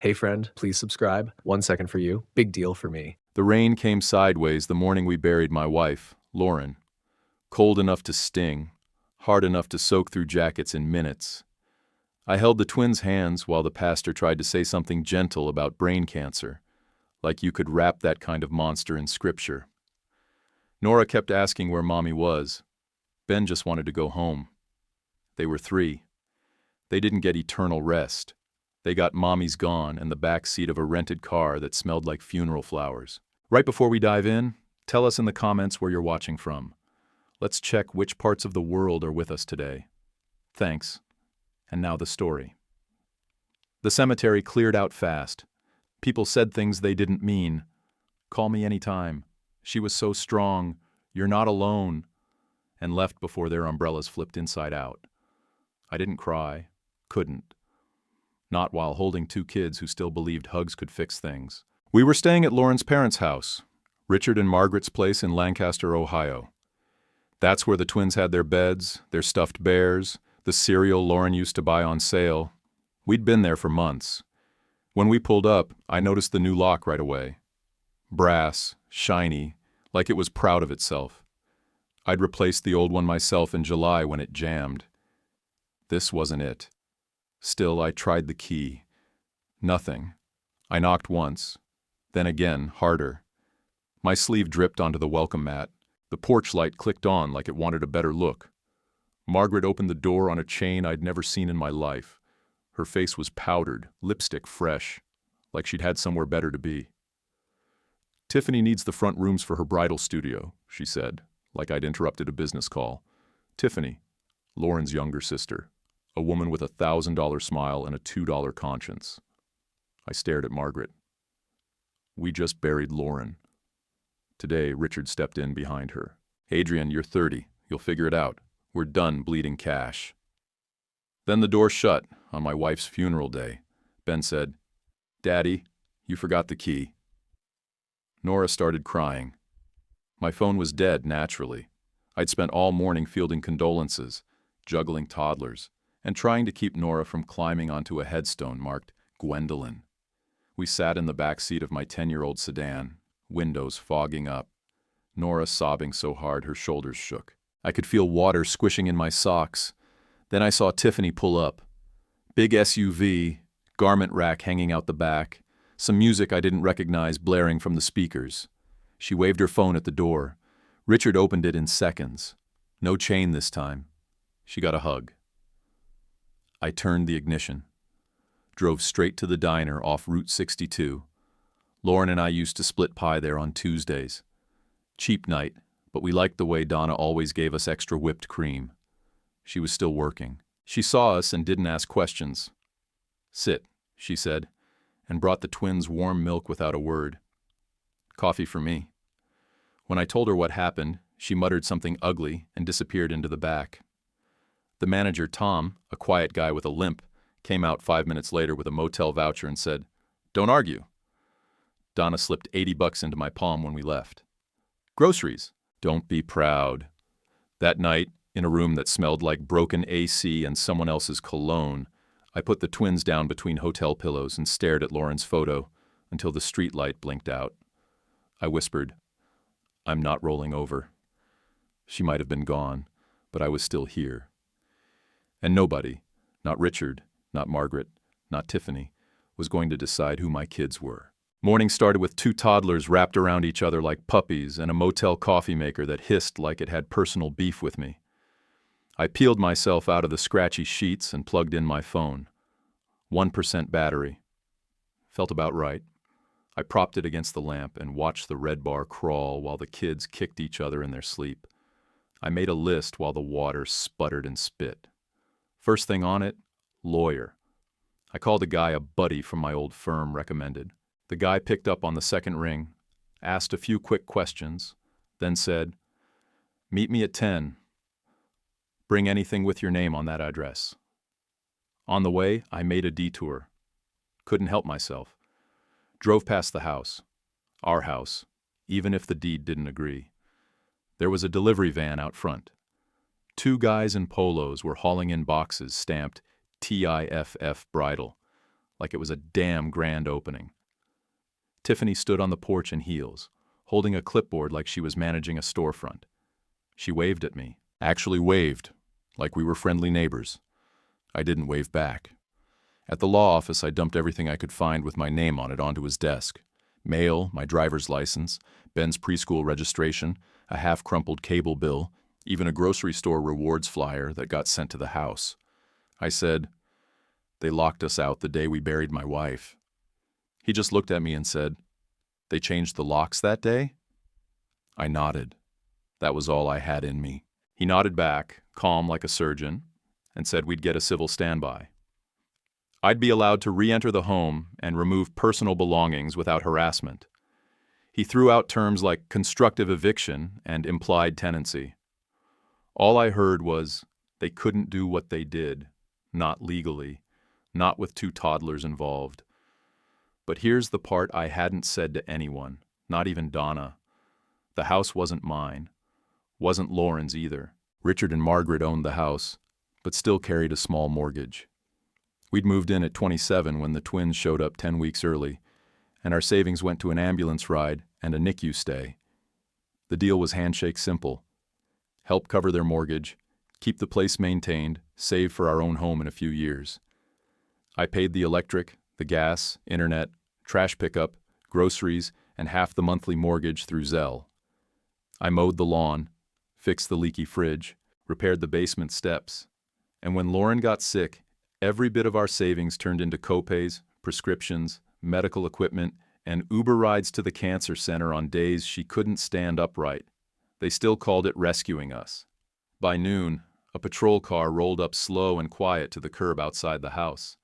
Hey friend, please subscribe. 1 second for you. Big deal for me. The rain came sideways the morning we buried my wife, Lauren. Cold enough to sting, hard enough to soak through jackets in minutes. I held the twins' hands while the pastor tried to say something gentle about brain cancer, like you could wrap that kind of monster in scripture. Nora kept asking where Mommy was. Ben just wanted to go home. They were 3. They didn't get eternal rest. They got Mommy's gone and the back seat of a rented car that smelled like funeral flowers. Right before we dive in, tell us in the comments where you're watching from. Let's check which parts of the world are with us today. Thanks. And now the story. The cemetery cleared out fast. People said things they didn't mean. Call me anytime. She was so strong. You're not alone. And left before their umbrellas flipped inside out. I didn't cry. Couldn't. Not while holding 2 kids who still believed hugs could fix things. We were staying at Lauren's parents' house, Richard and Margaret's place in Lancaster, Ohio. That's where the twins had their beds, their stuffed bears, the cereal Lauren used to buy on sale. We'd been there for months. When we pulled up, I noticed the new lock right away. Brass, shiny, like it was proud of itself. I'd replaced the old one myself in July when it jammed. This wasn't it. Still, I tried the key. Nothing. I knocked once. Then again, harder. My sleeve dripped onto the welcome mat. The porch light clicked on like it wanted a better look. Margaret opened the door on a chain I'd never seen in my life. Her face was powdered, lipstick fresh, like she'd had somewhere better to be. Tiffany needs the front rooms for her bridal studio, she said, like I'd interrupted a business call. Tiffany, Lauren's younger sister, a woman with a $1,000 smile and a $2 conscience. I stared at Margaret. We just buried Lauren. Today, Richard stepped in behind her. Adrian, you're 30. You'll figure it out. We're done bleeding cash. Then the door shut on my wife's funeral day. Ben said, Daddy, you forgot the key. Nora started crying. My phone was dead, naturally. I'd spent all morning fielding condolences, juggling toddlers, and trying to keep Nora from climbing onto a headstone marked Gwendolyn. We sat in the back seat of my 10-year-old sedan, windows fogging up, Nora sobbing so hard her shoulders shook. I could feel water squishing in my socks. Then I saw Tiffany pull up. Big SUV, garment rack hanging out the back, some music I didn't recognize blaring from the speakers. She waved her phone at the door. Richard opened it in seconds. No chain this time. She got a hug. I turned the ignition. Drove straight to the diner off Route 62. Lauren and I used to split pie there on Tuesdays. Cheap night, but we liked the way Donna always gave us extra whipped cream. She was still working. She saw us and didn't ask questions. Sit, she said, and brought the twins warm milk without a word. Coffee for me. When I told her what happened, she muttered something ugly and disappeared into the back. The manager, Tom, a quiet guy with a limp, came out 5 minutes later with a motel voucher and said, Don't argue. Donna slipped $80 into my palm when we left. Groceries. Don't be proud. That night, in a room that smelled like broken AC and someone else's cologne, I put the twins down between hotel pillows and stared at Lauren's photo until the street light blinked out. I whispered, I'm not rolling over. She might have been gone, but I was still here. And nobody, not Richard, not Margaret, not Tiffany, was going to decide who my kids were. Morning started with 2 toddlers wrapped around each other like puppies and a motel coffee maker that hissed like it had personal beef with me. I peeled myself out of the scratchy sheets and plugged in my phone. 1% battery. Felt about right. I propped it against the lamp and watched the red bar crawl while the kids kicked each other in their sleep. I made a list while the water sputtered and spit. First thing on it, lawyer. I called a guy a buddy from my old firm recommended. The guy picked up on the second ring, asked a few quick questions, then said, Meet me at 10. Bring anything with your name on that address. On the way, I made a detour. Couldn't help myself. Drove past the house. Our house, even if the deed didn't agree. There was a delivery van out front. 2 guys in polos were hauling in boxes stamped TIFF Bridal, like it was a damn grand opening. Tiffany stood on the porch in heels, holding a clipboard like she was managing a storefront. She waved at me. Actually waved, like we were friendly neighbors. I didn't wave back. At the law office, I dumped everything I could find with my name on it onto his desk. Mail, my driver's license, Ben's preschool registration, a half-crumpled cable bill, even a grocery store rewards flyer that got sent to the house. I said, "They locked us out the day we buried my wife." He just looked at me and said, "They changed the locks that day?" I nodded. That was all I had in me. He nodded back, calm like a surgeon, and said we'd get a civil standby. I'd be allowed to re-enter the home and remove personal belongings without harassment. He threw out terms like constructive eviction and implied tenancy. All I heard was they couldn't do what they did, not legally, not with 2 toddlers involved. But here's the part I hadn't said to anyone, not even Donna. The house wasn't mine, wasn't Lauren's either. Richard and Margaret owned the house, but still carried a small mortgage. We'd moved in at 27 when the twins showed up 10 weeks early, and our savings went to an ambulance ride and a NICU stay. The deal was handshake simple. Help cover their mortgage, keep the place maintained, save for our own home in a few years. I paid the electric, the gas, internet, trash pickup, groceries, and half the monthly mortgage through Zelle. I mowed the lawn, fixed the leaky fridge, repaired the basement steps, and when Lauren got sick, every bit of our savings turned into copays, prescriptions, medical equipment, and Uber rides to the cancer center on days she couldn't stand upright. They still called it rescuing us. By noon, a patrol car rolled up slow and quiet to the curb outside the house.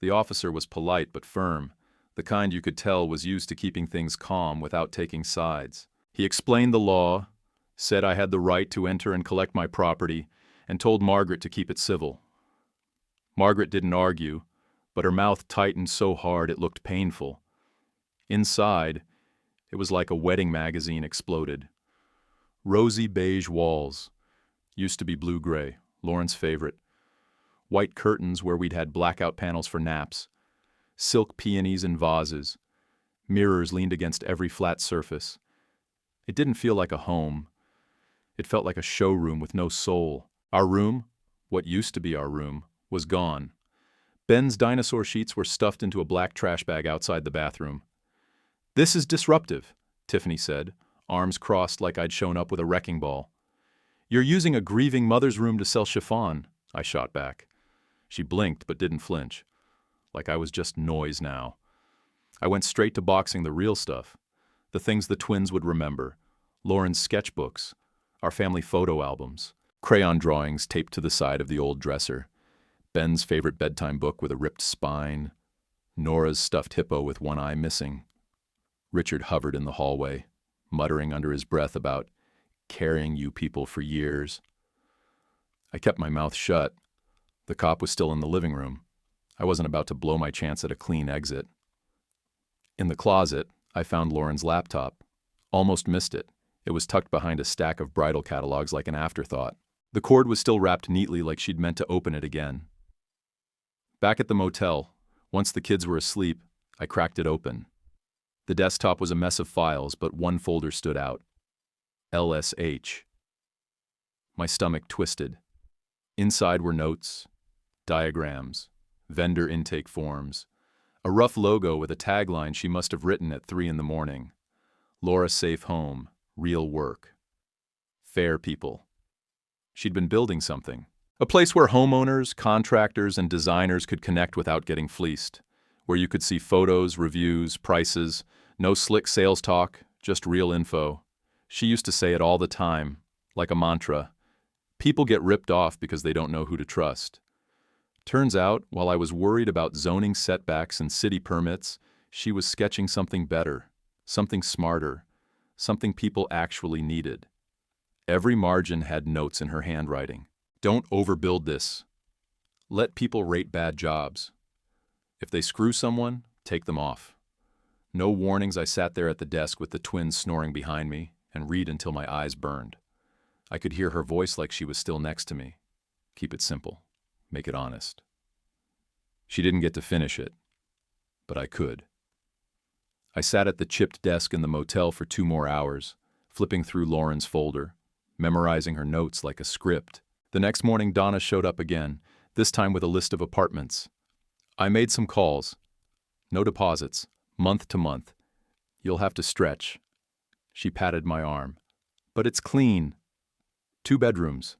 The officer was polite but firm, the kind you could tell was used to keeping things calm without taking sides. He explained the law, said I had the right to enter and collect my property, and told Margaret to keep it civil. Margaret didn't argue, but her mouth tightened so hard it looked painful. Inside, it was like a wedding magazine exploded. Rosy beige walls, used to be blue-gray, Lauren's favorite. White curtains where we'd had blackout panels for naps. Silk peonies in vases. Mirrors leaned against every flat surface. It didn't feel like a home. It felt like a showroom with no soul. Our room, what used to be our room, was gone. Ben's dinosaur sheets were stuffed into a black trash bag outside the bathroom. "This is disruptive," Tiffany said, arms crossed like I'd shown up with a wrecking ball. "You're using a grieving mother's room to sell chiffon," I shot back. She blinked but didn't flinch, like I was just noise now. I went straight to boxing the real stuff, the things the twins would remember, Lauren's sketchbooks, our family photo albums, crayon drawings taped to the side of the old dresser, Ben's favorite bedtime book with a ripped spine, Nora's stuffed hippo with one eye missing. Richard hovered in the hallway, muttering under his breath about carrying you people for years. I kept my mouth shut. The cop was still in the living room. I wasn't about to blow my chance at a clean exit. In the closet, I found Lauren's laptop. Almost missed it. It was tucked behind a stack of bridal catalogs like an afterthought. The cord was still wrapped neatly like she'd meant to open it again. Back at the motel, once the kids were asleep, I cracked it open. The desktop was a mess of files, but one folder stood out. LSH. My stomach twisted. Inside were notes, diagrams, vendor intake forms, a rough logo with a tagline she must have written at 3 a.m. Laura safe home, real work. Fair people. She'd been building something. A place where homeowners, contractors, and designers could connect without getting fleeced. Where you could see photos, reviews, prices, no slick sales talk, just real info. She used to say it all the time, like a mantra. People get ripped off because they don't know who to trust. Turns out, while I was worried about zoning setbacks and city permits, she was sketching something better, something smarter, something people actually needed. Every margin had notes in her handwriting. Don't overbuild this. Let people rate bad jobs. If they screw someone, take them off. No warnings. I sat there at the desk with the twins snoring behind me and read until my eyes burned. I could hear her voice like she was still next to me. Keep it simple. Make it honest. She didn't get to finish it. but I could. I sat at the chipped desk in the motel for 2 more hours, flipping through Lauren's folder, memorizing her notes like a script. The next morning, Donna showed up again, this time with a list of apartments. I made some calls. No deposits, month to month. You'll have to stretch. She patted my arm. But it's clean. 2 bedrooms.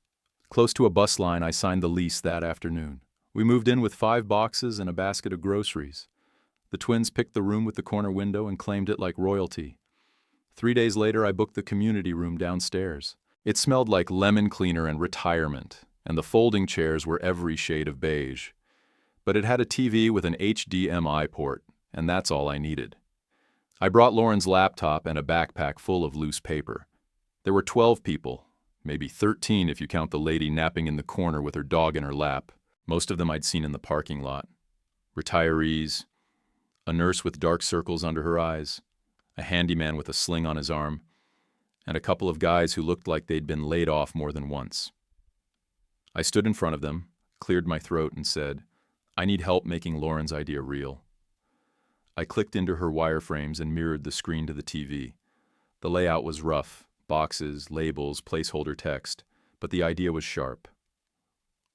Close to a bus line, I signed the lease that afternoon. We moved in with 5 boxes and a basket of groceries. The twins picked the room with the corner window and claimed it like royalty. 3 days later, I booked the community room downstairs. It smelled like lemon cleaner and retirement, and the folding chairs were every shade of beige. But it had a TV with an HDMI port, and that's all I needed. I brought Lauren's laptop and a backpack full of loose paper. There were 12 people, maybe 13 if you count the lady napping in the corner with her dog in her lap. Most of them I'd seen in the parking lot. Retirees, a nurse with dark circles under her eyes, a handyman with a sling on his arm, and a couple of guys who looked like they'd been laid off more than once. I stood in front of them, cleared my throat, and said, "I need help making Lauren's idea real." I clicked into her wireframes and mirrored the screen to the TV. The layout was rough, boxes, labels, placeholder text, but the idea was sharp.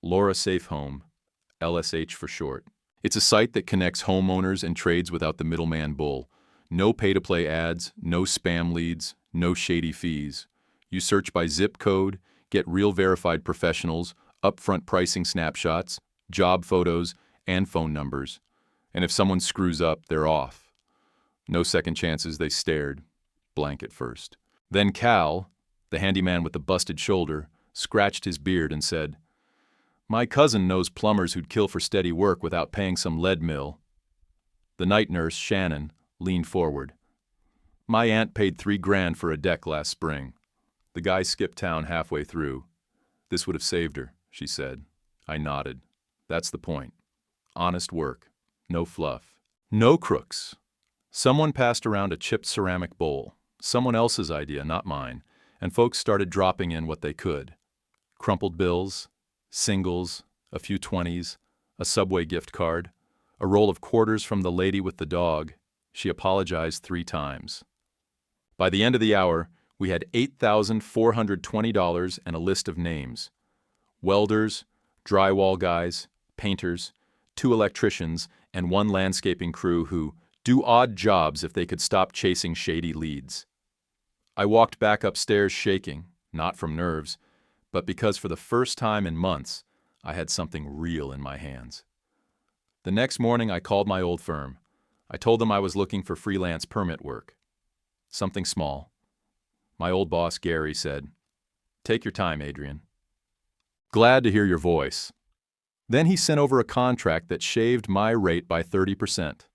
Laura Safe Home, LSH for short. It's a site that connects homeowners and trades without the middleman bull. No pay-to-play ads, no spam leads, no shady fees. You search by zip code, get real verified professionals, upfront pricing snapshots, job photos, and phone numbers. And if someone screws up, they're off. No second chances, they stared, blank at first. Then Cal, the handyman with the busted shoulder, scratched his beard and said, "My cousin knows plumbers who'd kill for steady work without paying some lead mill." The night nurse, Shannon, leaned forward. "My aunt paid $3,000 for a deck last spring." The guy skipped town halfway through. "This would have saved her," she said. I nodded. That's the point. Honest work. No fluff. No crooks. Someone passed around a chipped ceramic bowl. Someone else's idea, not mine, and folks started dropping in what they could. Crumpled bills, singles, a few 20s, a Subway gift card, a roll of quarters from the lady with the dog. She apologized 3 times. By the end of the hour, we had $8,420 and a list of names. Welders, drywall guys, painters, 2 electricians, and 1 landscaping crew who do odd jobs if they could stop chasing shady leads. I walked back upstairs shaking, not from nerves, but because for the first time in months, I had something real in my hands. The next morning, I called my old firm. I told them I was looking for freelance permit work. Something small. My old boss, Gary, said, "Take your time, Adrian." "Glad to hear your voice." Then he sent over a contract that shaved my rate by 30%.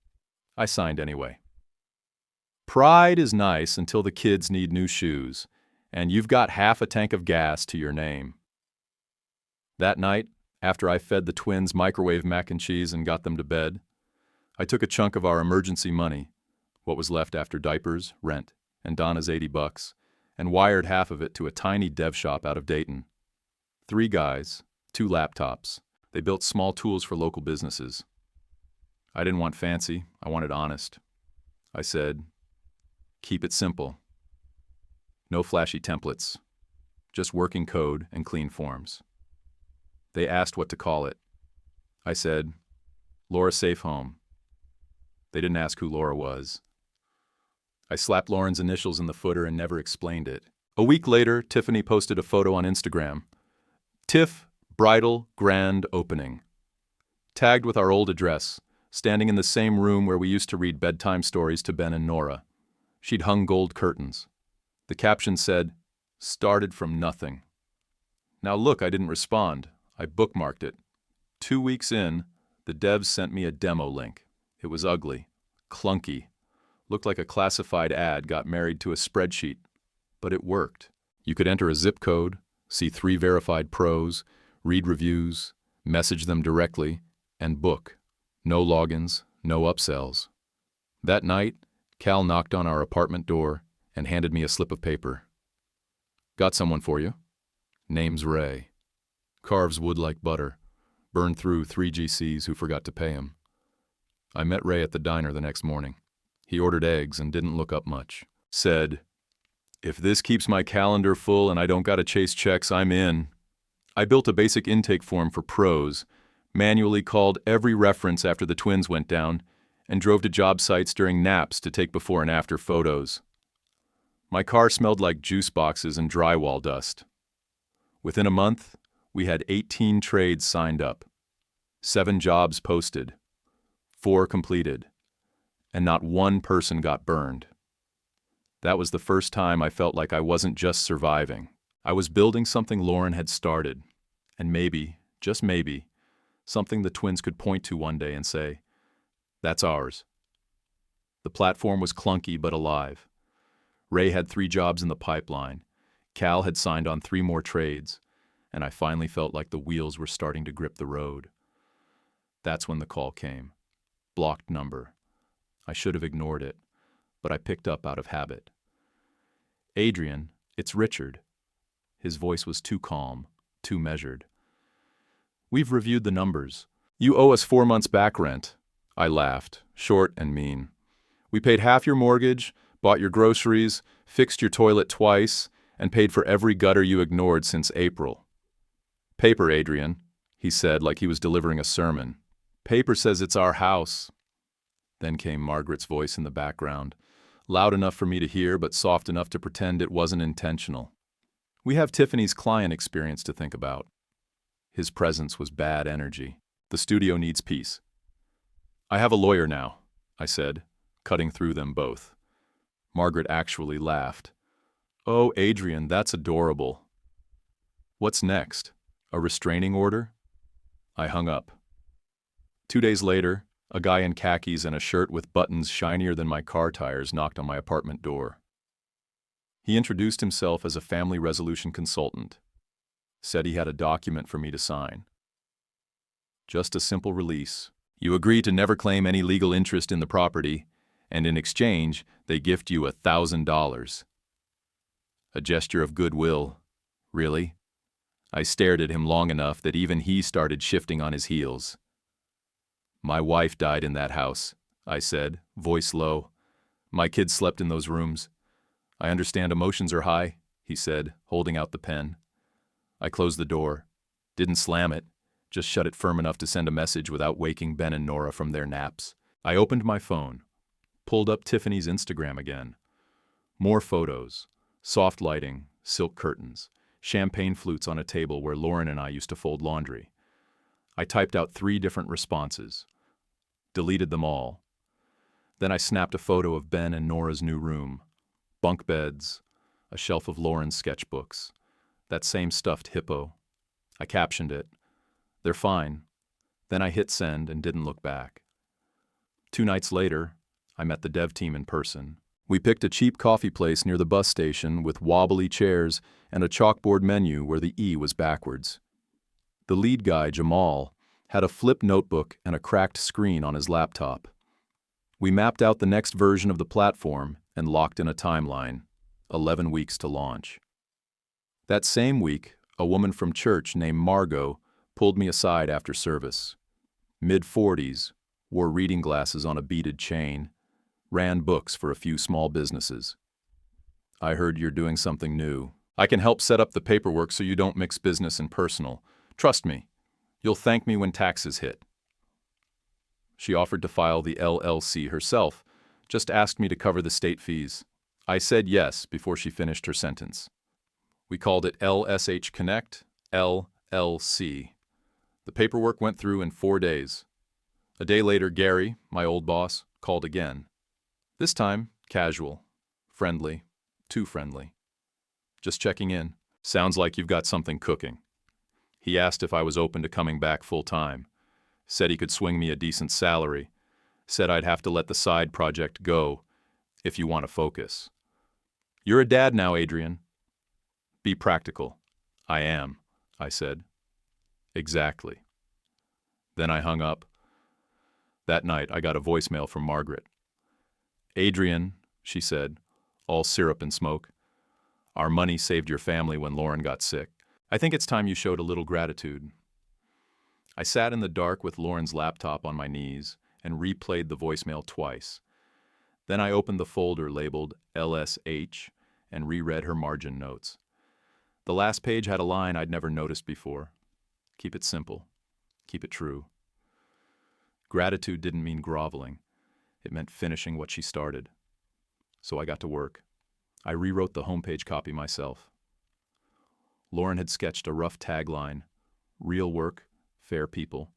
I signed anyway. Pride is nice until the kids need new shoes, and you've got half a tank of gas to your name. That night, after I fed the twins microwave mac and cheese and got them to bed, I took a chunk of our emergency money, what was left after diapers, rent, and Donna's $80, and wired half of it to a tiny dev shop out of Dayton. 3 guys, 2 laptops. They built small tools for local businesses. I didn't want fancy, I wanted honest. I said, "Keep it simple. No flashy templates, just working code and clean forms." They asked what to call it. I said, "Laura Safe Home." They didn't ask who Laura was. I slapped Lauren's initials in the footer and never explained it. A week later, Tiffany posted a photo on Instagram. "Tiff Bridal Grand Opening." Tagged with our old address, standing in the same room where we used to read bedtime stories to Ben and Nora. She'd hung gold curtains. The caption said, "Started from nothing." Now look, I didn't respond. I bookmarked it. 2 weeks in, the devs sent me a demo link. It was ugly, clunky, looked like a classified ad got married to a spreadsheet. But it worked. You could enter a zip code, see 3 verified pros, read reviews, message them directly, and book. No logins, no upsells. That night, Cal knocked on our apartment door and handed me a slip of paper. "Got someone for you. Name's Ray. Carves wood like butter. Burned through 3 GCs who forgot to pay him." I met Ray at the diner the next morning. He ordered eggs and didn't look up much. Said, "If this keeps my calendar full and I don't gotta chase checks, I'm in." I built a basic intake form for pros, manually called every reference after the twins went down, and drove to job sites during naps to take before and after photos. My car smelled like juice boxes and drywall dust. Within a month, we had 18 trades signed up, 7 jobs posted, 4 completed, and not one person got burned. That was the first time I felt like I wasn't just surviving. I was building something Lauren had started, and maybe, just maybe, something the twins could point to one day and say, "That's ours." The platform was clunky but alive. Ray had 3 jobs in the pipeline. Cal had signed on 3 more trades, and I finally felt like the wheels were starting to grip the road. That's when the call came. Blocked number. I should have ignored it, but I picked up out of habit. "Adrian, it's Richard." His voice was too calm, too measured. "We've reviewed the numbers. You owe us 4 months back rent." I laughed, short and mean. "We paid half your mortgage, bought your groceries, fixed your toilet twice, and paid for every gutter you ignored since April." "Paper, Adrian," he said like he was delivering a sermon. "Paper says it's our house." Then came Margaret's voice in the background, loud enough for me to hear but soft enough to pretend it wasn't intentional. "We have Tiffany's client experience to think about." His presence was bad energy. "The studio needs peace." "I have a lawyer now," I said, cutting through them both. Margaret actually laughed. "Oh, Adrian, that's adorable." "What's next? A restraining order?" I hung up. 2 days later, a guy in khakis and a shirt with buttons shinier than my car tires knocked on my apartment door. He introduced himself as a family resolution consultant. Said he had a document for me to sign. Just a simple release. "You agree to never claim any legal interest in the property, and in exchange, they gift you $1,000. A gesture of goodwill. Really? I stared at him long enough that even he started shifting on his heels. "My wife died in that house," I said, voice low. "My kids slept in those rooms." "I understand emotions are high," he said, holding out the pen. I closed the door. Didn't slam it, just shut it firm enough to send a message without waking Ben and Nora from their naps. I opened my phone, pulled up Tiffany's Instagram again. More photos, soft lighting, silk curtains, champagne flutes on a table where Lauren and I used to fold laundry. I typed out 3 different responses, deleted them all. Then I snapped a photo of Ben and Nora's new room, bunk beds, a shelf of Lauren's sketchbooks, that same stuffed hippo. I captioned it, "They're fine." Then I hit send and didn't look back. 2 nights later, I met the dev team in person. We picked a cheap coffee place near the bus station with wobbly chairs and a chalkboard menu where the E was backwards. The lead guy, Jamal, had a flip notebook and a cracked screen on his laptop. We mapped out the next version of the platform and locked in a timeline, 11 weeks to launch. That same week, a woman from church named Margot pulled me aside after service. Mid-40s, wore reading glasses on a beaded chain, ran books for a few small businesses. "I heard you're doing something new. I can help set up the paperwork so you don't mix business and personal. Trust me, you'll thank me when taxes hit." She offered to file the LLC herself, just asked me to cover the state fees. I said yes before she finished her sentence. We called it LSH Connect, LLC. The paperwork went through in 4 days. A day later, Gary, my old boss, called again. This time, casual, friendly, too friendly. "Just checking in. Sounds like you've got something cooking." He asked if I was open to coming back full-time. Said he could swing me a decent salary. Said I'd have to let the side project go if you want to focus. "You're a dad now, Adrian." "Be practical." "I am," I said. "Exactly." Then I hung up. That night, I got a voicemail from Margaret. "Adrian," she said, all syrup and smoke, "our money saved your family when Lauren got sick. I think it's time you showed a little gratitude." I sat in the dark with Lauren's laptop on my knees and replayed the voicemail twice. Then I opened the folder labeled LSH and reread her margin notes. The last page had a line I'd never noticed before. Keep it simple. Keep it true. Gratitude didn't mean groveling. It meant finishing what she started. So I got to work. I rewrote the homepage copy myself. Lauren had sketched a rough tagline, real work, fair people,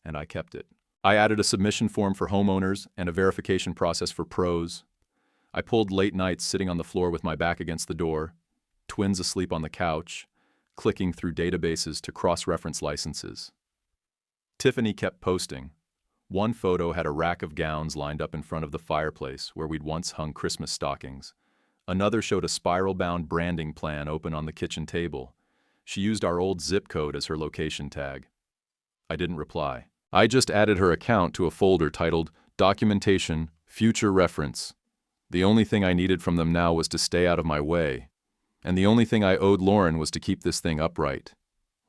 and I kept it. I added a submission form for homeowners and a verification process for pros. I pulled late nights sitting on the floor with my back against the door, twins asleep on the couch, clicking through databases to cross-reference licenses. Tiffany kept posting. One photo had a rack of gowns lined up in front of the fireplace where we'd once hung Christmas stockings. Another showed a spiral-bound branding plan open on the kitchen table. She used our old zip code as her location tag. I didn't reply. I just added her account to a folder titled Documentation, Future Reference. The only thing I needed from them now was to stay out of my way. And the only thing I owed Lauren was to keep this thing upright.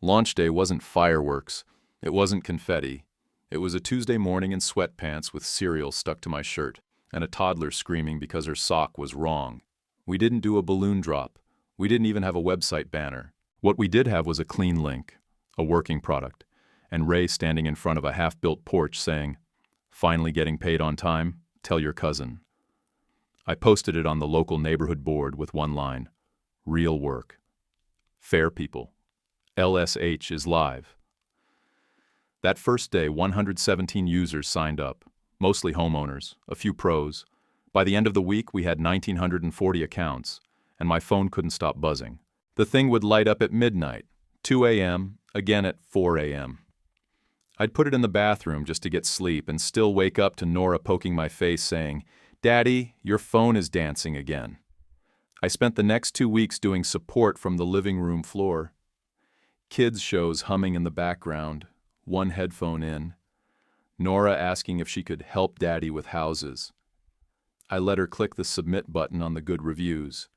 Launch day wasn't fireworks. It wasn't confetti. It was a Tuesday morning in sweatpants with cereal stuck to my shirt, and a toddler screaming because her sock was wrong. We didn't do a balloon drop. We didn't even have a website banner. What we did have was a clean link, a working product, and Ray standing in front of a half-built porch saying, "Finally getting paid on time? Tell your cousin." I posted it on the local neighborhood board with one line, "Real work. Fair people. LSH is live." That first day, 117 users signed up, mostly homeowners, a few pros. By the end of the week, we had 1,940 accounts, and my phone couldn't stop buzzing. The thing would light up at midnight, 2 a.m., again at 4 a.m. I'd put it in the bathroom just to get sleep and still wake up to Nora poking my face saying, "Daddy, your phone is dancing again." I spent the next 2 weeks doing support from the living room floor. Kids shows humming in the background, one headphone in. Nora asking if she could help Daddy with houses. I let her click the submit button on the good reviews.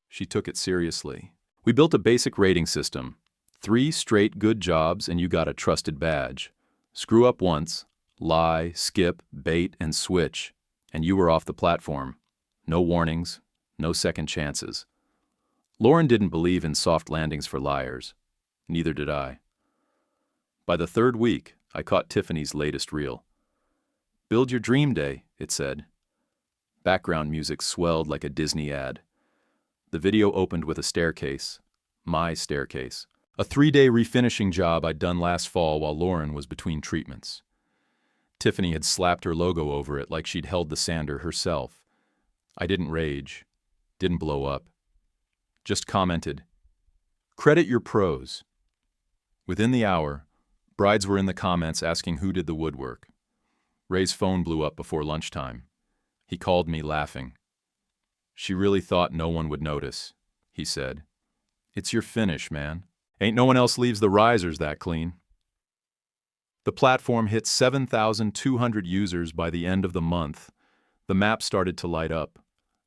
She took it seriously. We built a basic rating system. 3 straight good jobs and you got a trusted badge. Screw up once, lie, skip, bait, and switch, and you were off the platform. No warnings, no second chances. Lauren didn't believe in soft landings for liars. Neither did I. By the 3rd week, I caught Tiffany's latest reel. "Build your dream day," it said. Background music swelled like a Disney ad. The video opened with a staircase. My staircase. A 3-day refinishing job I'd done last fall while Lauren was between treatments. Tiffany had slapped her logo over it like she'd held the sander herself. I didn't rage. Didn't blow up. Just commented, "Credit your pros." Within the hour, brides were in the comments asking who did the woodwork. Ray's phone blew up before lunchtime. He called me laughing. "She really thought no one would notice," he said. "It's your finish, man. Ain't no one else leaves the risers that clean." The platform hit 7,200 users by the end of the month. The map started to light up.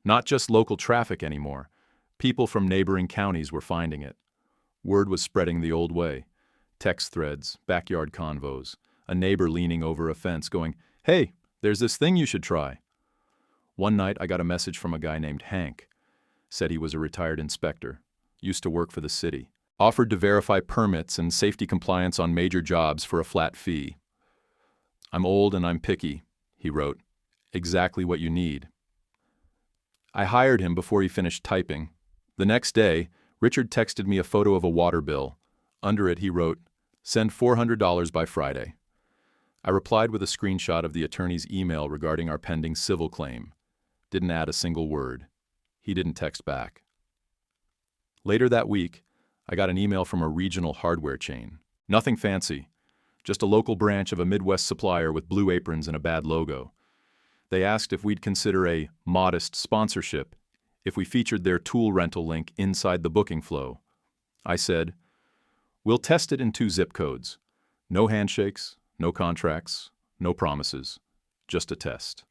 Not just local traffic anymore. People from neighboring counties were finding it. Word was spreading the old way. Text threads, backyard convos, a neighbor leaning over a fence going, "Hey, there's this thing you should try." One night I got a message from a guy named Hank. Said he was a retired inspector, used to work for the city. Offered to verify permits and safety compliance on major jobs for a flat fee. "I'm old and I'm picky," he wrote. "Exactly what you need." I hired him before he finished typing. The next day, Richard texted me a photo of a water bill. Under it he wrote, "Send $400 by Friday." I replied with a screenshot of the attorney's email regarding our pending civil claim. Didn't add a single word. He didn't text back. Later that week, I got an email from a regional hardware chain. Nothing fancy, just a local branch of a Midwest supplier with blue aprons and a bad logo. They asked if we'd consider a modest sponsorship if we featured their tool rental link inside the booking flow. I said, "We'll test it in 2 zip codes. No handshakes, no contracts, no promises, just a test."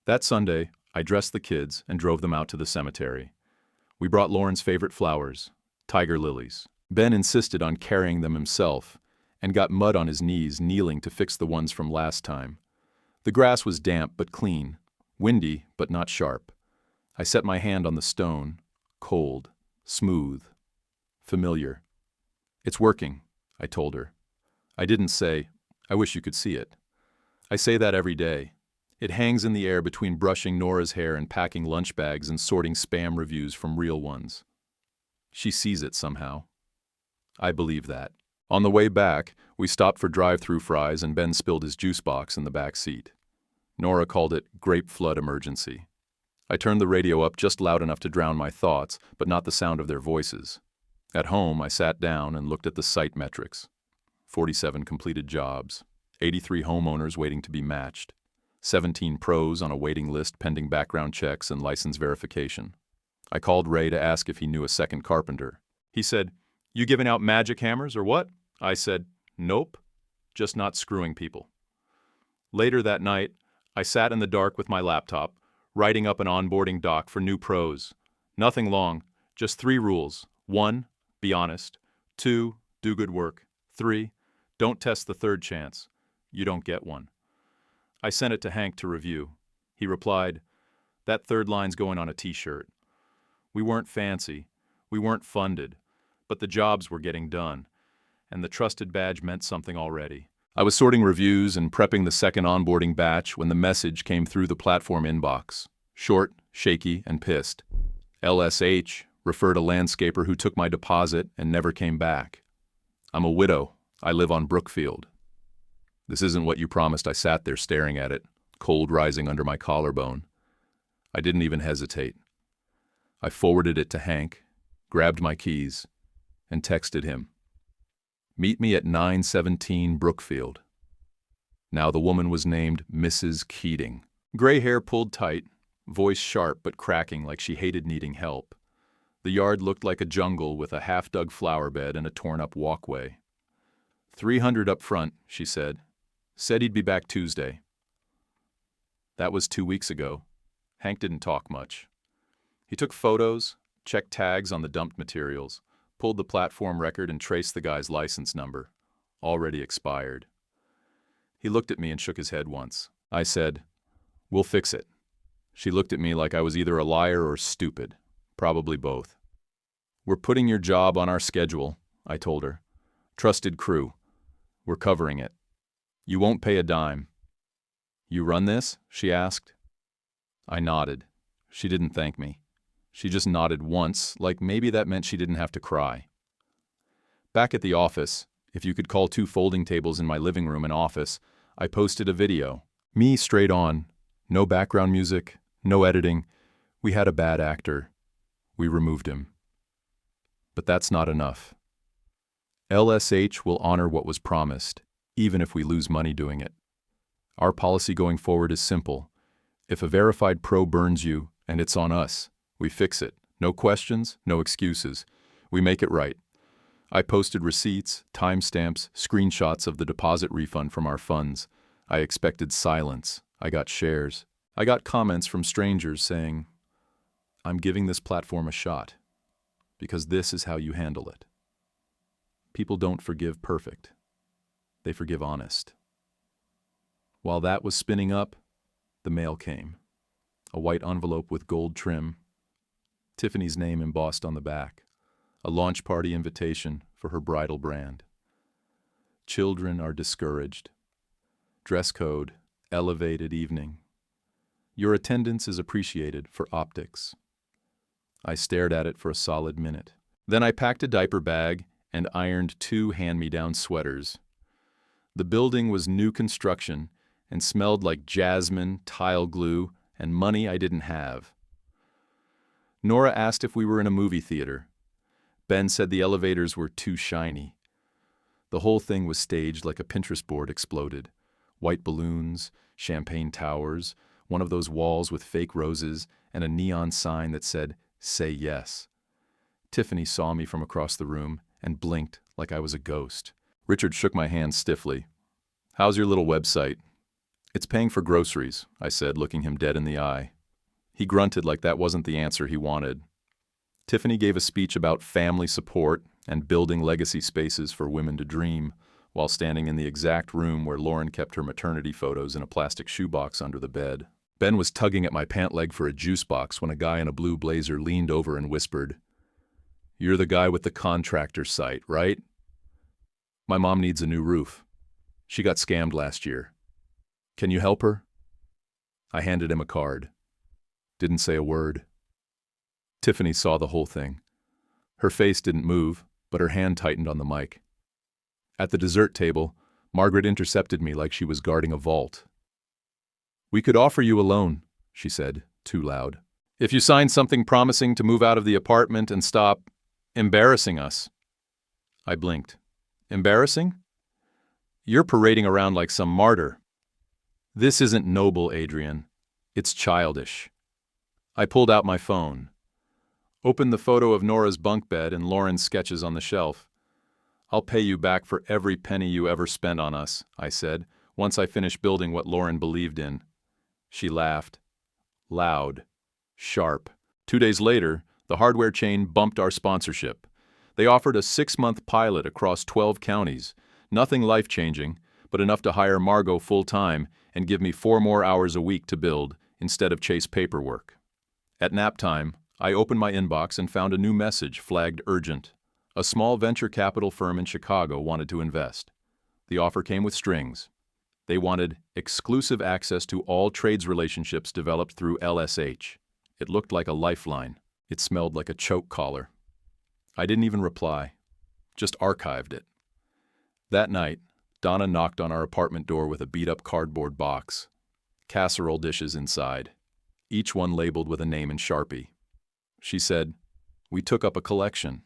That Sunday, I dressed the kids and drove them out to the cemetery. We brought Lauren's favorite flowers, tiger lilies. Ben insisted on carrying them himself, and got mud on his knees kneeling to fix the ones from last time. The grass was damp but clean, windy but not sharp. I set my hand on the stone, cold, smooth, familiar. "It's working," I told her. I didn't say, "I wish you could see it." I say that every day. It hangs in the air between brushing Nora's hair and packing lunch bags and sorting spam reviews from real ones. She sees it somehow. I believe that. On the way back, we stopped for drive-through fries and Ben spilled his juice box in the back seat. Nora called it grape flood emergency. I turned the radio up just loud enough to drown my thoughts, but not the sound of their voices. At home, I sat down and looked at the site metrics. 47 completed jobs, 83 homeowners waiting to be matched, 17 pros on a waiting list pending background checks and license verification. I called Ray to ask if he knew a second carpenter. He said, "You giving out magic hammers or what?" I said, "Nope, just not screwing people." Later that night, I sat in the dark with my laptop, writing up an onboarding doc for new pros. Nothing long, just 3 rules. 1, be honest. 2, do good work. 3, don't test the third chance. You don't get one. I sent it to Hank to review. He replied, "That third line's going on a t-shirt." We weren't fancy, we weren't funded, but the jobs were getting done, and the trusted badge meant something already. I was sorting reviews and prepping the second onboarding batch when the message came through the platform inbox. Short, shaky, and pissed. LSH referred a landscaper who took my deposit and never came back. "I'm a widow. I live on Brookfield." "This isn't what you promised." I sat there staring at it, cold rising under my collarbone. I didn't even hesitate. I forwarded it to Hank, grabbed my keys, and texted him. "Meet me at 917 Brookfield." Now the woman was named Mrs. Keating. Gray hair pulled tight, voice sharp but cracking like she hated needing help. The yard looked like a jungle with a half-dug flower bed and a torn-up walkway. 300 up front, she said. Said he'd be back Tuesday. That was 2 weeks ago. Hank didn't talk much. He took photos, checked tags on the dumped materials, pulled the platform record and traced the guy's license number. Already expired. He looked at me and shook his head once. I said, "We'll fix it." She looked at me like I was either a liar or stupid. Probably both. "We're putting your job on our schedule," I told her. "Trusted crew. We're covering it. You won't pay a dime." "You run this?" she asked. I nodded. She didn't thank me. She just nodded once, like maybe that meant she didn't have to cry. Back at the office, if you could call 2 folding tables in my living room an office, I posted a video. Me straight on. No background music, no editing. We had a bad actor. We removed him. But that's not enough. LSH will honor what was promised, even if we lose money doing it. Our policy going forward is simple. If a verified pro burns you, and it's on us, we fix it. No questions, no excuses. We make it right. I posted receipts, timestamps, screenshots of the deposit refund from our funds. I expected silence. I got shares. I got comments from strangers saying, "I'm giving this platform a shot, because this is how you handle it." People don't forgive perfect. They forgive honest. While that was spinning up, the mail came. A white envelope with gold trim. Tiffany's name embossed on the back. A launch party invitation for her bridal brand. Children are discouraged. Dress code, elevated evening. Your attendance is appreciated for optics. I stared at it for a solid minute. Then I packed a diaper bag and ironed 2 hand-me-down sweaters. The building was new construction and smelled like jasmine, tile glue, and money I didn't have. Nora asked if we were in a movie theater. Ben said the elevators were too shiny. The whole thing was staged like a Pinterest board exploded. White balloons, champagne towers, one of those walls with fake roses, and a neon sign that said, "Say yes." Tiffany saw me from across the room and blinked like I was a ghost. Richard shook my hand stiffly. "How's your little website?" "It's paying for groceries," I said, looking him dead in the eye. He grunted like that wasn't the answer he wanted. Tiffany gave a speech about family support and building legacy spaces for women to dream, while standing in the exact room where Lauren kept her maternity photos in a plastic shoebox under the bed. Ben was tugging at my pant leg for a juice box when a guy in a blue blazer leaned over and whispered, "You're the guy with the contractor site, right? My mom needs a new roof. She got scammed last year. Can you help her?" I handed him a card. Didn't say a word. Tiffany saw the whole thing. Her face didn't move, but her hand tightened on the mic. At the dessert table, Margaret intercepted me like she was guarding a vault. "We could offer you a loan," she said, too loud, "if you sign something promising to move out of the apartment and stop embarrassing us." I blinked. Embarrassing? You're parading around like some martyr. This isn't noble, Adrian. It's childish. I pulled out my phone. Opened the photo of Nora's bunk bed and Lauren's sketches on the shelf. "I'll pay you back for every penny you ever spent on us," I said, once I finished building what Lauren believed in. She laughed. Loud. Sharp. 2 days later, the hardware chain bumped our sponsorship. They offered a 6-month pilot across 12 counties. Nothing life-changing, but enough to hire Margot full-time and give me 4 more hours a week to build instead of chase paperwork. At nap time, I opened my inbox and found a new message flagged urgent. A small venture capital firm in Chicago wanted to invest. The offer came with strings. They wanted exclusive access to all trades relationships developed through LSH. It looked like a lifeline. It smelled like a choke collar. I didn't even reply, just archived it. That night, Donna knocked on our apartment door with a beat-up cardboard box. Casserole dishes inside, each one labeled with a name in Sharpie. She said, "We took up a collection."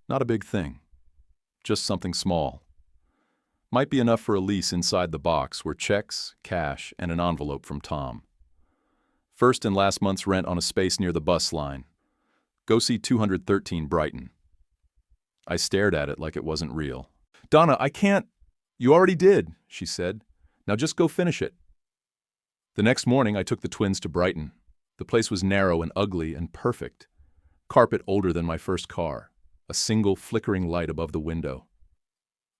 Not a big thing. Just something small. Might be enough for a lease. Inside the box were checks, cash, and an envelope from Tom. First and last month's rent on a space near the bus line. Go see 213 Brighton. I stared at it like it wasn't real. "Donna, I can't." "You already did," she said. "Now just go finish it." The next morning I took the twins to Brighton. The place was narrow and ugly and perfect. Carpet older than my first car. A single flickering light above the window.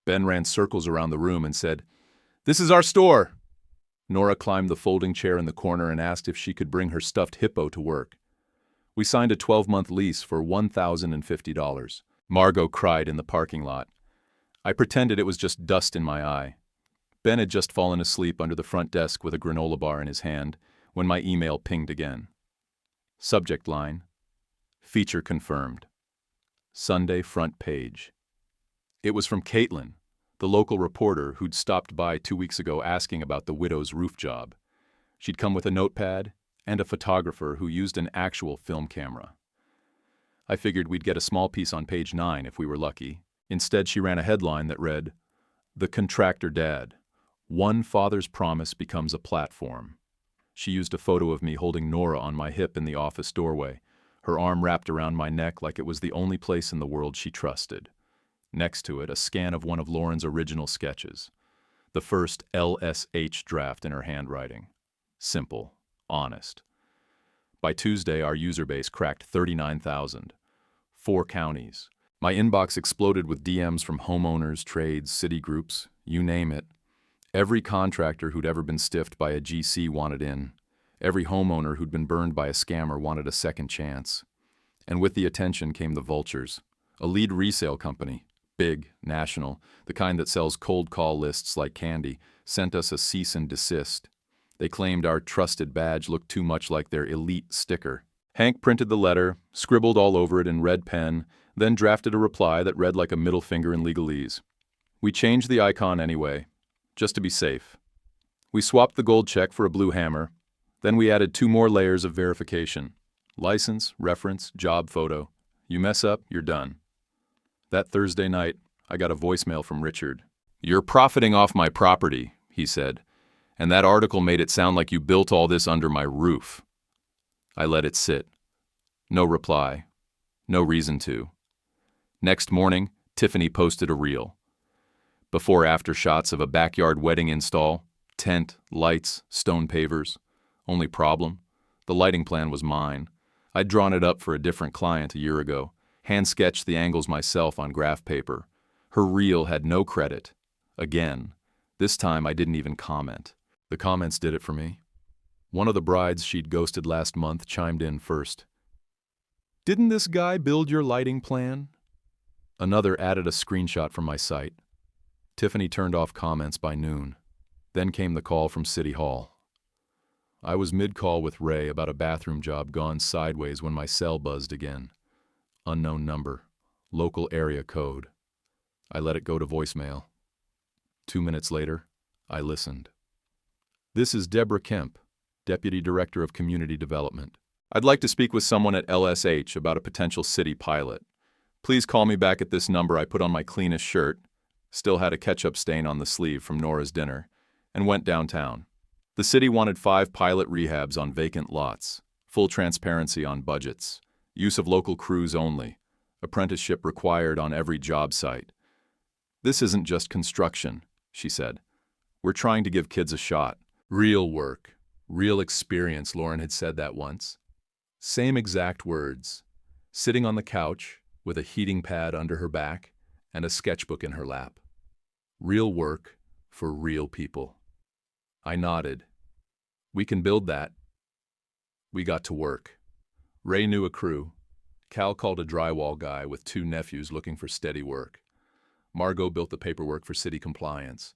Ben ran circles around the room and said, "This is our store." Nora climbed the folding chair in the corner and asked if she could bring her stuffed hippo to work. We signed a 12-month lease for $1,050. Margot cried in the parking lot. I pretended it was just dust in my eye. Ben had just fallen asleep under the front desk with a granola bar in his hand when my email pinged again. Subject line, "Feature confirmed." Sunday front page. It was from Caitlin, the local reporter who'd stopped by 2 weeks ago asking about the widow's roof job. She'd come with a notepad and a photographer who used an actual film camera. I figured we'd get a small piece on page 9 if we were lucky. Instead, she ran a headline that read, "The Contractor Dad. One father's promise becomes a platform." She used a photo of me holding Nora on my hip in the office doorway, her arm wrapped around my neck like it was the only place in the world she trusted. Next to it, a scan of one of Lauren's original sketches. The first LSH draft in her handwriting. Simple. Honest. By Tuesday, our user base cracked 39,000. 4 counties. My inbox exploded with DMs from homeowners, trades, city groups, you name it. Every contractor who'd ever been stiffed by a GC wanted in. Every homeowner who'd been burned by a scammer wanted a second chance. And with the attention came the vultures. A lead resale company, big, national, the kind that sells cold call lists like candy, sent us a cease and desist. They claimed our trusted badge looked too much like their elite sticker. Hank printed the letter, scribbled all over it in red pen, then drafted a reply that read like a middle finger in legalese. We changed the icon anyway, just to be safe. We swapped the gold check for a blue hammer. Then we added 2 more layers of verification. License, reference, job photo. You mess up, you're done. That Thursday night, I got a voicemail from Richard. "You're profiting off my property," he said, "and that article made it sound like you built all this under my roof." I let it sit. No reply. No reason to. Next morning, Tiffany posted a reel. Before-after shots of a backyard wedding install, tent, lights, stone pavers. Only problem? The lighting plan was mine. I'd drawn it up for a different client a year ago, hand-sketched the angles myself on graph paper. Her reel had no credit, Again. This time I didn't even comment. The comments did it for me. One of the brides she'd ghosted last month chimed in first. "Didn't this guy build your lighting plan?" Another added a screenshot from my site. Tiffany turned off comments by noon. Then came the call from City Hall. I was mid-call with Ray about a bathroom job gone sideways when my cell buzzed again. Unknown number. Local area code. I let it go to voicemail. 2 minutes later, I listened. "This is Deborah Kemp, Deputy Director of Community Development. I'd like to speak with someone at LSH about a potential city pilot. Please call me back at this number. I put on my cleanest shirt, still had a ketchup stain on the sleeve from Nora's dinner, and went downtown. The city wanted 5 pilot rehabs on vacant lots, full transparency on budgets, use of local crews only, apprenticeship required on every job site. This isn't just construction," she said. "We're trying to give kids a shot. Real work, real experience," Lauren had said that once. Same exact words, sitting on the couch with a heating pad under her back and a sketchbook in her lap. Real work for real people. I nodded. "We can build that." We got to work. Ray knew a crew. Cal called a drywall guy with 2 nephews looking for steady work. Margot built the paperwork for city compliance.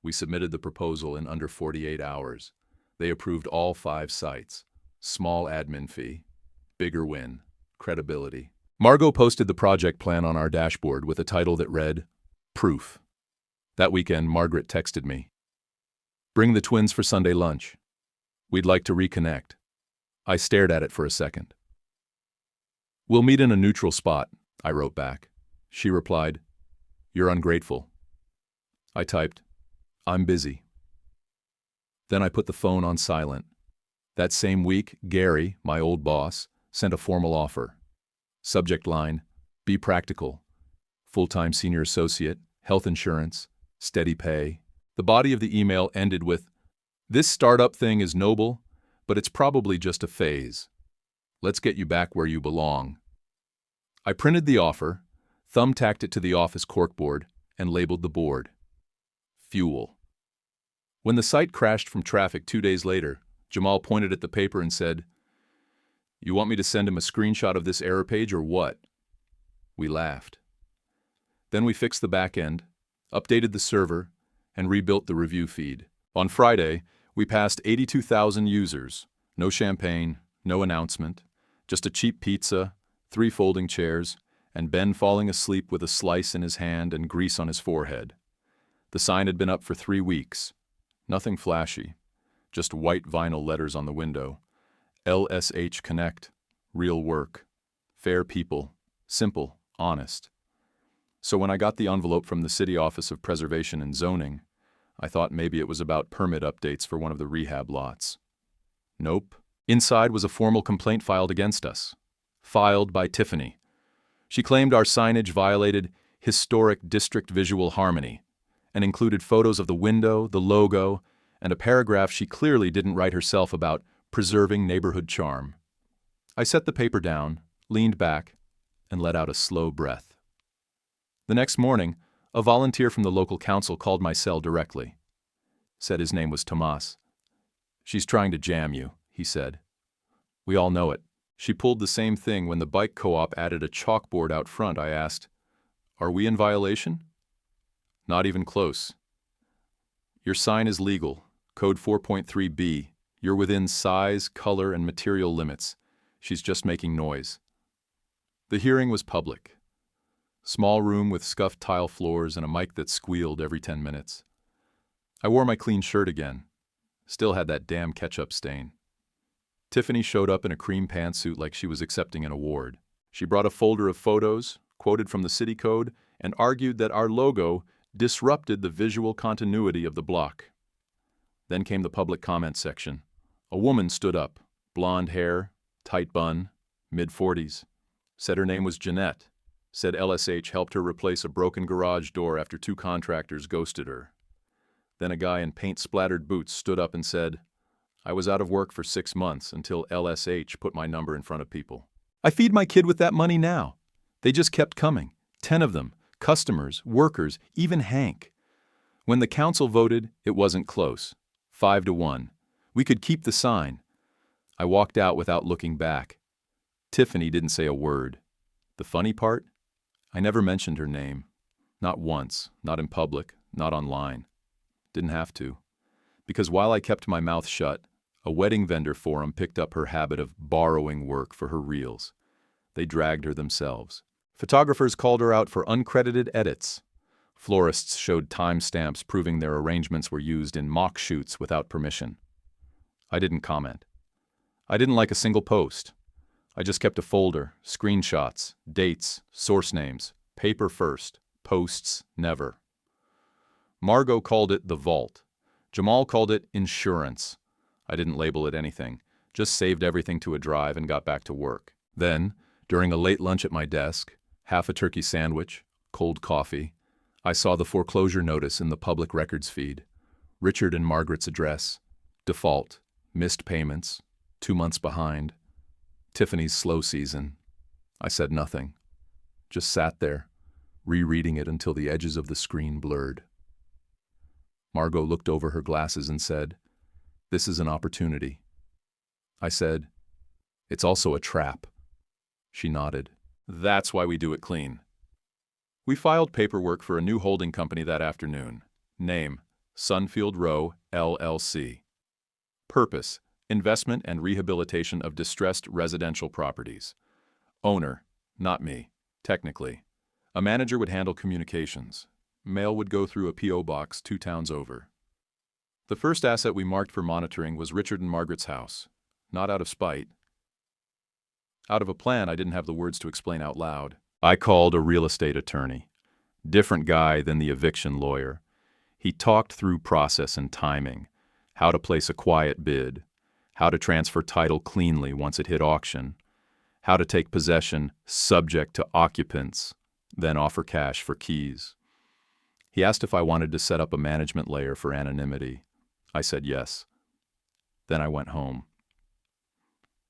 We submitted the proposal in under 48 hours. They approved all 5 sites. Small admin fee. Bigger win. Credibility. Margot posted the project plan on our dashboard with a title that read, "Proof." That weekend, Margaret texted me. "Bring the twins for Sunday lunch. We'd like to reconnect." I stared at it for a second. "We'll meet in a neutral spot," I wrote back. She replied, "You're ungrateful." I typed, "I'm busy." Then I put the phone on silent. That same week, Gary, my old boss, sent a formal offer. Subject line, "Be practical. Full-time senior associate, health insurance, steady pay." The body of the email ended with, "This startup thing is noble, but it's probably just a phase. Let's get you back where you belong." I printed the offer, thumbtacked it to the office corkboard, and labeled the board, "Fuel." When the site crashed from traffic 2 days later, Jamal pointed at the paper and said, "You want me to send him a screenshot of this error page or what?" We laughed. Then we fixed the back end, updated the server, and rebuilt the review feed. On Friday, we passed 82,000 users. No champagne, no announcement, just a cheap pizza, 3 folding chairs, and Ben falling asleep with a slice in his hand and grease on his forehead. The sign had been up for 3 weeks. Nothing flashy, just white vinyl letters on the window. LSH Connect, real work, fair people, simple, honest. So when I got the envelope from the City Office of Preservation and Zoning, I thought maybe it was about permit updates for one of the rehab lots. Nope. Inside was a formal complaint filed against us. Filed by Tiffany. She claimed our signage violated historic district visual harmony and included photos of the window, the logo, and a paragraph she clearly didn't write herself about preserving neighborhood charm. I set the paper down, leaned back, and let out a slow breath. The next morning, a volunteer from the local council called my cell directly. Said his name was Tomas. "She's trying to jam you," he said. "We all know it. She pulled the same thing when the bike co-op added a chalkboard out front." I asked, "Are we in violation?" "Not even close. Your sign is legal, code 4.3b. You're within size, color, and material limits. She's just making noise." The hearing was public. Small room with scuffed tile floors and a mic that squealed every 10 minutes. I wore my clean shirt again. Still had that damn ketchup stain. Tiffany showed up in a cream pantsuit like she was accepting an award. She brought a folder of photos, quoted from the city code, and argued that our logo disrupted the visual continuity of the block. Then came the public comment section. A woman stood up, blonde hair, tight bun, mid-40s. Said her name was Jeanette. Said LSH helped her replace a broken garage door after 2 contractors ghosted her. Then a guy in paint-splattered boots stood up and said, "I was out of work for 6 months until LSH put my number in front of people. I feed my kid with that money now. They just kept coming. 10 of them, customers, workers, even Hank. When the council voted, it wasn't close. 5-1. We could keep the sign. I walked out without looking back. Tiffany didn't say a word. The funny part? I never mentioned her name. Not once, not in public, not online. Didn't have to. Because while I kept my mouth shut, a wedding vendor forum picked up her habit of borrowing work for her reels. They dragged her themselves. Photographers called her out for uncredited edits. Florists showed timestamps proving their arrangements were used in mock shoots without permission. I didn't comment. I didn't like a single post. I just kept a folder, screenshots, dates, source names, paper first, posts never. Margot called it the vault. Jamal called it insurance. I didn't label it anything, just saved everything to a drive and got back to work. Then, during a late lunch at my desk, half a turkey sandwich, cold coffee, I saw the foreclosure notice in the public records feed. Richard and Margaret's address, default, missed payments, 2 months behind, Tiffany's slow season. I said nothing, just sat there, rereading it until the edges of the screen blurred. Margot looked over her glasses and said, "This is an opportunity." I said, "It's also a trap." She nodded. "That's why we do it clean." We filed paperwork for a new holding company that afternoon. Name, Sunfield Row, LLC. Purpose, investment and rehabilitation of distressed residential properties. Owner, not me, technically. A manager would handle communications. Mail would go through a P.O. box 2 towns over. The first asset we marked for monitoring was Richard and Margaret's house. Not out of spite. Out of a plan I didn't have the words to explain out loud. I called a real estate attorney. Different guy than the eviction lawyer. He talked through process and timing, how to place a quiet bid, how to transfer title cleanly once it hit auction, how to take possession subject to occupants, then offer cash for keys. He asked if I wanted to set up a management layer for anonymity. I said yes. Then I went home.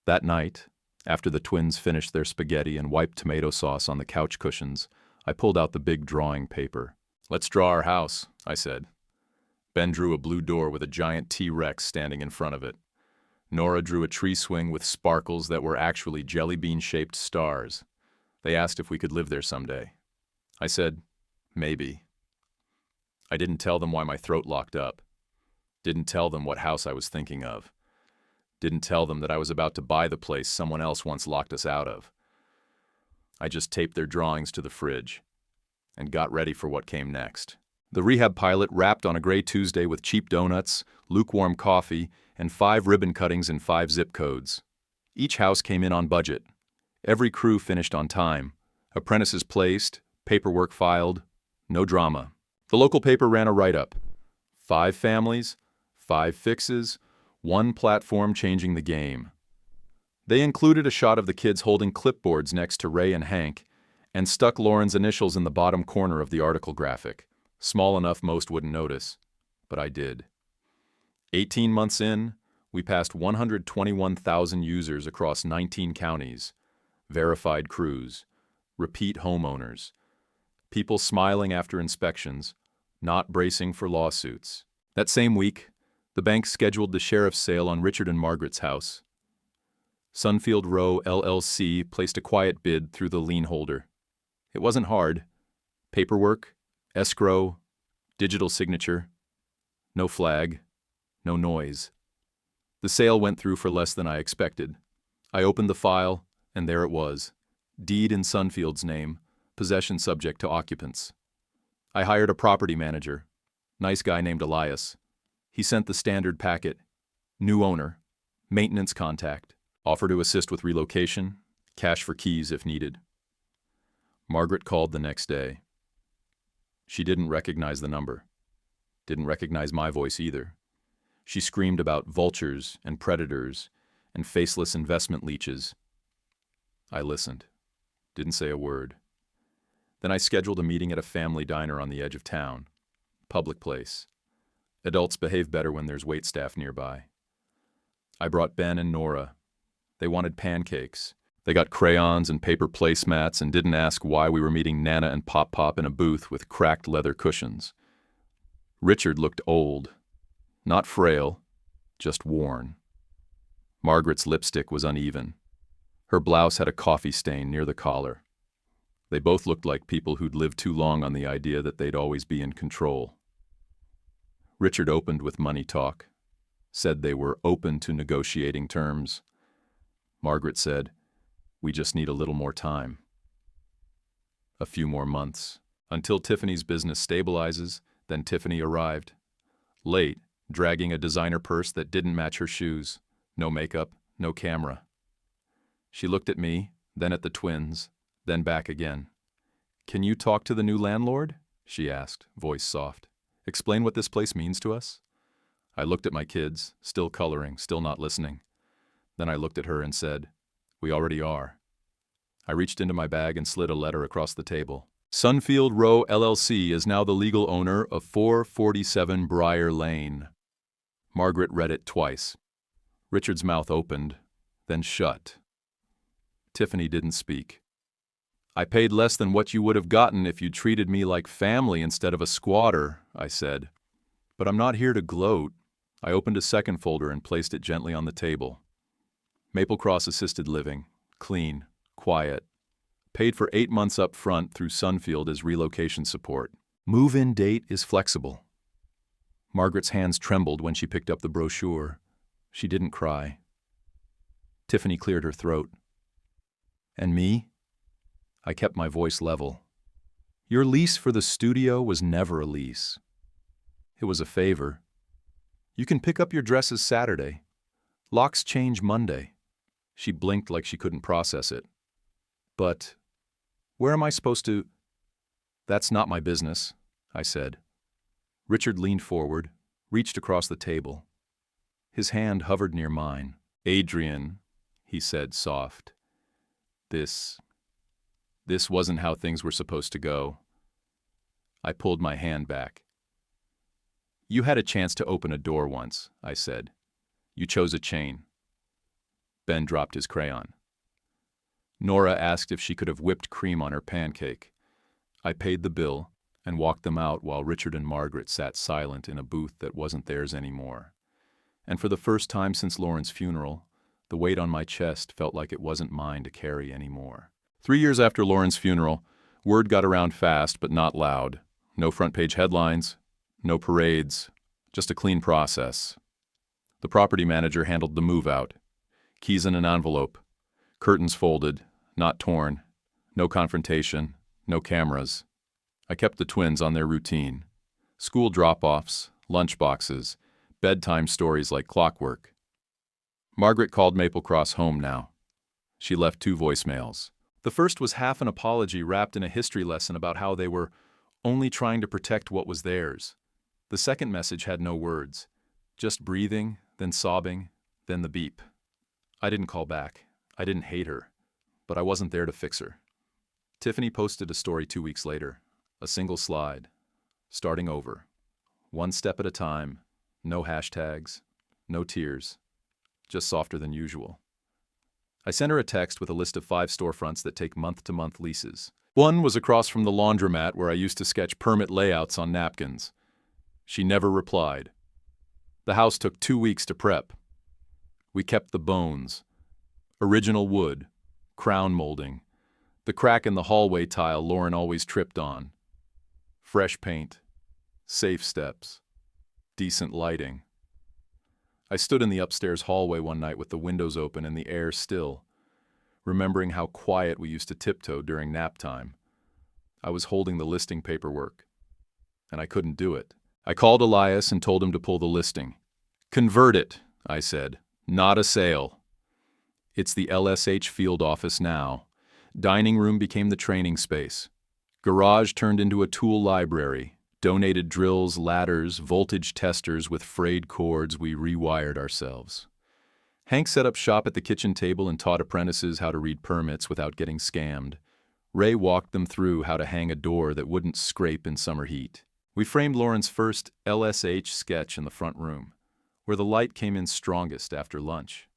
That night, after the twins finished their spaghetti and wiped tomato sauce on the couch cushions, I pulled out the big drawing paper. "Let's draw our house," I said. Ben drew a blue door with a giant T-Rex standing in front of it. Nora drew a tree swing with sparkles that were actually jelly bean-shaped stars. They asked if we could live there someday. I said, maybe. I didn't tell them why my throat locked up. Didn't tell them what house I was thinking of. Didn't tell them that I was about to buy the place someone else once locked us out of. I just taped their drawings to the fridge and got ready for what came next. The rehab pilot wrapped on a gray Tuesday with cheap donuts, lukewarm coffee, and 5 ribbon cuttings in 5 zip codes. Each house came in on budget. Every crew finished on time. Apprentices placed, paperwork filed, no drama. The local paper ran a write-up. 5 families, 5 fixes, 1 platform changing the game. They included a shot of the kids holding clipboards next to Ray and Hank, and stuck Lauren's initials in the bottom corner of the article graphic. Small enough most wouldn't notice, but I did. 18 months in, we passed 121,000 users across 19 counties, verified crews, repeat homeowners, people smiling after inspections, not bracing for lawsuits. That same week, the bank scheduled the sheriff's sale on Richard and Margaret's house. Sunfield Row LLC placed a quiet bid through the lien holder. It wasn't hard. Paperwork, escrow, digital signature, no flag, no noise. The sale went through for less than I expected. I opened the file, and there it was. Deed in Sunfield's name, possession subject to occupants. I hired a property manager, nice guy named Elias. He sent the standard packet, new owner, maintenance contact, offer to assist with relocation, cash for keys if needed. Margaret called the next day. She didn't recognize the number. Didn't recognize my voice either. She screamed about vultures and predators and faceless investment leeches. I listened. Didn't say a word. Then I scheduled a meeting at a family diner on the edge of town. Public place. Adults behave better when there's waitstaff nearby. I brought Ben and Nora. They wanted pancakes. They got crayons and paper placemats and didn't ask why we were meeting Nana and Pop Pop in a booth with cracked leather cushions. Richard looked old, not frail, just worn. Margaret's lipstick was uneven. Her blouse had a coffee stain near the collar. They both looked like people who'd lived too long on the idea that they'd always be in control. Richard opened with money talk, said they were open to negotiating terms. Margaret said, "We just need a little more time." A few more months, until Tiffany's business stabilizes. Then Tiffany arrived. Late, dragging a designer purse that didn't match her shoes. No makeup, no camera. She looked at me, then at the twins, then back again. "Can you talk to the new landlord?" she asked, voice soft. "Explain what this place means to us?" I looked at my kids, still coloring, still not listening. Then I looked at her and said, "We already are." I reached into my bag and slid a letter across the table. Sunfield Row LLC is now the legal owner of 447 Briar Lane. Margaret read it twice. Richard's mouth opened, then shut. Tiffany didn't speak. "I paid less than what you would have gotten if you treated me like family instead of a squatter," I said. "But I'm not here to gloat." I opened a second folder and placed it gently on the table. Maple Cross Assisted Living. Clean. Quiet. Paid for 8 months up front through Sunfield as relocation support. Move-in date is flexible. Margaret's hands trembled when she picked up the brochure. She didn't cry. Tiffany cleared her throat. "And me?" I kept my voice level. "Your lease for the studio was never a lease. It was a favor. You can pick up your dresses Saturday. Locks change Monday." She blinked like she couldn't process it. "But where am I supposed to—" "That's not my business," I said. Richard leaned forward, reached across the table. His hand hovered near mine. "Adrian," he said, soft. This wasn't how things were supposed to go." I pulled my hand back. "You had a chance to open a door once," I said. "You chose a chain." Ben dropped his crayon. Nora asked if she could have whipped cream on her pancake. I paid the bill and walked them out while Richard and Margaret sat silent in a booth that wasn't theirs anymore. And for the first time since Lauren's funeral, the weight on my chest felt like it wasn't mine to carry anymore. 3 years after Lauren's funeral, word got around fast but not loud. No front-page headlines, no parades, just a clean process. The property manager handled the move-out. Keys in an envelope. Curtains folded, not torn. No confrontation, no cameras. I kept the twins on their routine. School drop-offs, lunch boxes, bedtime stories like clockwork. Margaret called Maple Cross home now. She left 2 voicemails. The first was half an apology wrapped in a history lesson about how they were only trying to protect what was theirs. The second message had no words, just breathing, then sobbing, then the beep. I didn't call back. I didn't hate her, but I wasn't there to fix her. Tiffany posted a story 2 weeks later, a single slide, starting over. 1 step at a time, no hashtags, no tears, just softer than usual. I sent her a text with a list of 5 storefronts that take month-to-month leases. One was across from the laundromat where I used to sketch permit layouts on napkins. She never replied. The house took 2 weeks to prep. We kept the bones. Original wood, crown molding, the crack in the hallway tile Lauren always tripped on. Fresh paint, safe steps, decent lighting. I stood in the upstairs hallway one night with the windows open and the air still, remembering how quiet we used to tiptoe during nap time. I was holding the listing paperwork, and I couldn't do it. I called Elias and told him to pull the listing. "Convert it," I said, "not a sale." It's the LSH field office now. Dining room became the training space. Garage turned into a tool library. Donated drills, ladders, voltage testers with frayed cords. We rewired ourselves. Hank set up shop at the kitchen table and taught apprentices how to read permits without getting scammed. Ray walked them through how to hang a door that wouldn't scrape in summer heat. We framed Lauren's first LSH sketch in the front room, where the light came in strongest after lunch.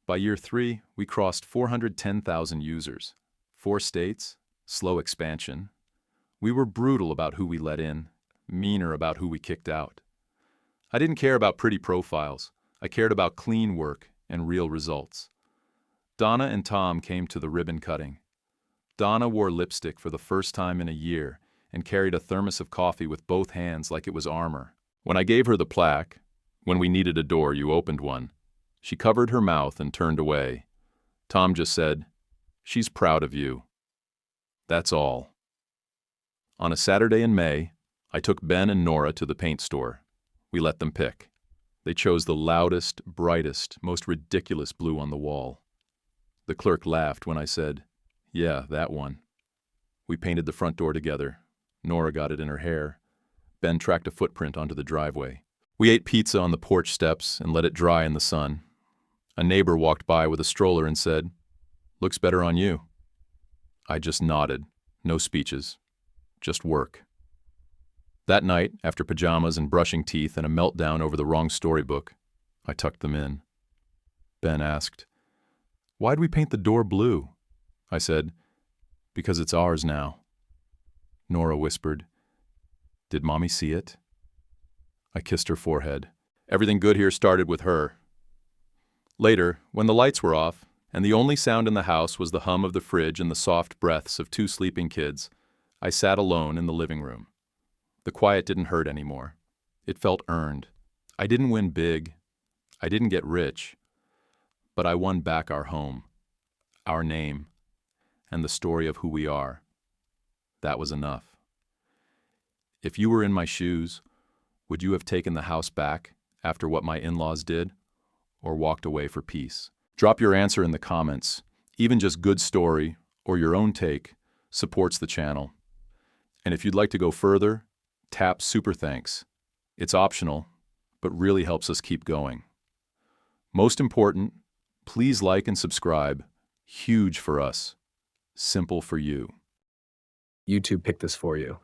By year 3, we crossed 410,000 users. 4 states, slow expansion. We were brutal about who we let in. meaner about who we kicked out. I didn't care about pretty profiles. I cared about clean work and real results. Donna and Tom came to the ribbon cutting. Donna wore lipstick for the first time in a year and carried a thermos of coffee with both hands like it was armor. When I gave her the plaque, "When we needed a door, you opened one," she covered her mouth and turned away. Tom just said, "She's proud of you." That's all. On a Saturday in May, I took Ben and Nora to the paint store. We let them pick. They chose the loudest, brightest, most ridiculous blue on the wall. The clerk laughed when I said, "Yeah, that one." We painted the front door together. Nora got it in her hair. Ben tracked a footprint onto the driveway. We ate pizza on the porch steps and let it dry in the sun. A neighbor walked by with a stroller and said, "Looks better on you." I just nodded. No speeches. Just work. That night, after pajamas and brushing teeth and a meltdown over the wrong storybook, I tucked them in. Ben asked, "Why'd we paint the door blue?" I said, "Because it's ours now." Nora whispered, "Did Mommy see it?" I kissed her forehead. Everything good here started with her. Later, when the lights were off, and the only sound in the house was the hum of the fridge and the soft breaths of 2 sleeping kids, I sat alone in the living room. The quiet didn't hurt anymore. It felt earned. I didn't win big. I didn't get rich. But I won back our home, our name, and the story of who we are. That was enough. If you were in my shoes, would you have taken the house back after what my in-laws did, or walked away for peace? Drop your answer in the comments. Even just good story or your own take supports the channel. And if you'd like to go further, tap super thanks. It's optional, but really helps us keep going. Most important, please like and subscribe. Huge for us. Simple for you. YouTube picked this for you.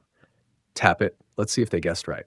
Tap it. Let's see if they guessed right.